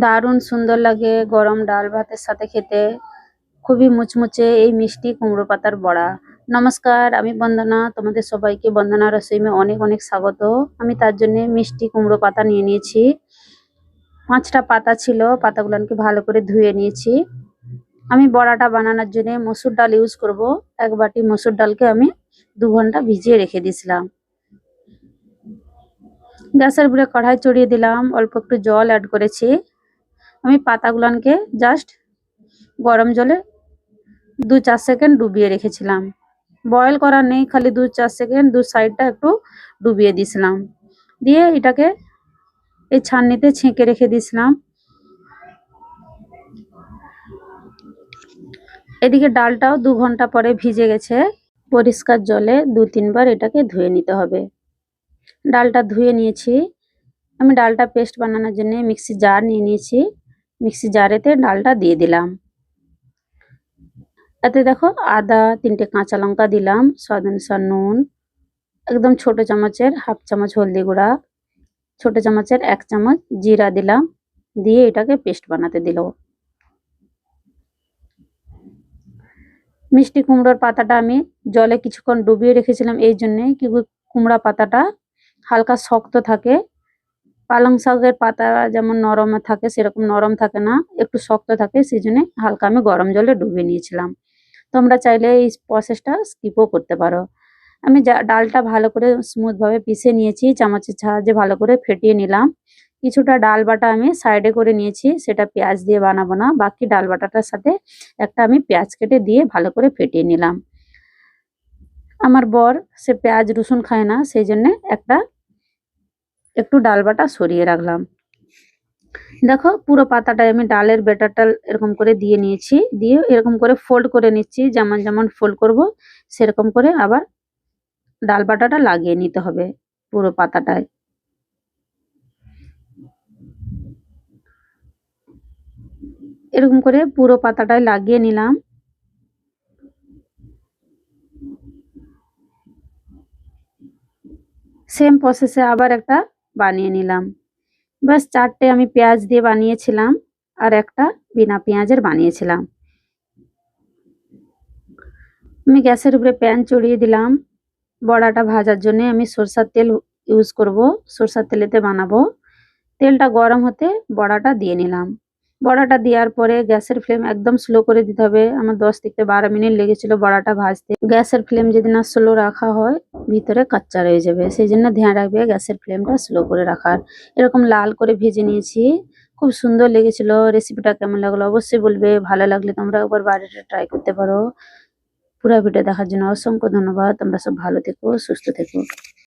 দারুণ সুন্দর লাগে গরম ডাল ভাতের সাথে খেতে। খুবই মুচমুচে এই মিষ্টি কুমড়ো পাতার বড়া। নমস্কার, আমি বন্দনা। তোমাদের সবাইকে বন্দনা রসইমে অনেক অনেক স্বাগত। আমি তার জন্য মিষ্টি কুমড়ো পাতা নিয়ে নিয়েছি। 5টা পাতা ছিল, পাতাগুলোকে ভালো করে ধুয়ে নিয়েছি। আমি বড়াটা বানানোর জন্য মসুর ডাল ইউজ করব। 1 বাটি মসুর ডালকে আমি 2 ঘন্টা ভিজিয়ে রেখে দিয়েছিলাম। গ্যাসের উপরে কড়াই চড়িয়ে দিলাম, অল্প একটু জল অ্যাড করেছি। আমি পাতাগুলোকে জাস্ট গরম জলে 2-4 সেকেন্ড ডুবিয়ে রেখেছিলাম। বয়েল করা নেই, খালি 2-4 সেকেন্ড দু সাইডটা একটু ডুবিয়ে দিয়েছিলাম। দিয়ে এটাকে এই ছাঁকনিতে ছেঁকে রেখে দিয়েছিলাম। এদিকে ডালটাও 2 ঘন্টা পরে ভিজে গেছে। পরিষ্কার জলে 2-3 বার এটাকে ধুয়ে নিতে হবে। ডালটা ধুয়ে নিয়েছি। আমি ডালটা পেস্ট বানানোর জন্য মিক্সি জার নিয়ে নিয়েছি। মিক্সি জারেতে ডালটা দিয়ে দিলাম। এতে দেখো আদা, 3টে কাঁচা লঙ্কা দিলাম, স্বাদ অনুসার নুন, একদম ছোট চামচের 1/2 চামচ হলদি গুঁড়া, ছোট চামচের 1 চামচ জিরা দিলাম। দিয়ে এটাকে পেস্ট বানাতে দিল। মিষ্টি কুমড়োর পাতাটা আমি জলে কিছুক্ষণ ডুবিয়ে রেখেছিলাম এই জন্যে কি কুমড়া পাতাটা হালকা শক্ত থাকে। পালং শাকের পাতা যেমন নরম থাকে সেরকম নরম থাকে না, একটু শক্ত থাকে, সেই জন্য হালকা আমি গরম জলে ডুবিয়ে নিয়েছিলাম। তোমরা চাইলে এই প্রসেসটা স্কিপও করতে পারো। আমি ডালটা ভালো করে স্মুথ ভাবে পিষে নিয়েছি, চামচের সাহায্যে ভালো করে ফেটিয়ে নিলাম। কিছুটা ডাল বাটা আমি সাইডে করে নিয়েছি, সেটা পেঁয়াজ দিয়ে বানাবো না, বাকি ডাল বাটাটার সাথে একটা আমি পেঁয়াজ কেটে দিয়ে ভালো করে ফেটিয়ে নিলাম। আমার বর সে পেঁয়াজ রসুন খায় না, সেই জন্য একটু ডাল বাটা সরিয়ে রাখলাম। দেখো পুরো পাতাটায় আমি ডালের ব্যাটারটা এরকম করে দিয়ে নিয়েছি। দিয়ে এরকম করে ফোল্ড করে নিচ্ছি, যেমন যেমন ফোল্ড করব সেরকম করে আবার ডাল বাটাটা লাগিয়ে নিতে হবে পুরো পাতাটায়। এরকম করে পুরো পাতাটায় লাগিয়ে নিলাম। সেম প্রসেসে আবার একটা বানিয়ে নিলাম। ব্যাস 4টে আমি পেঁয়াজ দিয়ে বানিয়েছিলাম, আর একটা বিনা পেঁয়াজের বানিয়েছিলাম। আমি গ্যাসের উপরে প্যান চড়িয়ে দিলাম। বড়াটা ভাজার জন্য আমি সরষার তেল ইউজ করব, সরষার তেলেতে বানাবো। তেলটা গরম হতে বড়াটা দিয়ে নিলাম। বড়াটা দেওয়ার পরে গ্যাসের ফ্লেম একদম স্লো করে দিতে হবে। আমার 10 থেকে 12 মিনিট লেগেছিল বড়াটা ভাজতে। গ্যাসের ফ্লেম যদি না স্লো রাখা হয় ভিতরে কাচ্চা রয়ে যাবে, সেই জন্য ধ্যান রাখবে গ্যাসের ফ্লেমটা স্লো করে রাখার। এরকম লাল করে ভেজে নিয়েছি, খুব সুন্দর লেগেছিল। রেসিপিটা কেমন লাগলো অবশ্যই বলবে। ভালো লাগলে তোমরা একবার বাড়িতে ট্রাই করতে পারো। পুরো ভিডিও দেখার জন্য অসংখ্য ধন্যবাদ। তোমরা সব ভালো থেকো, সুস্থ থেকো।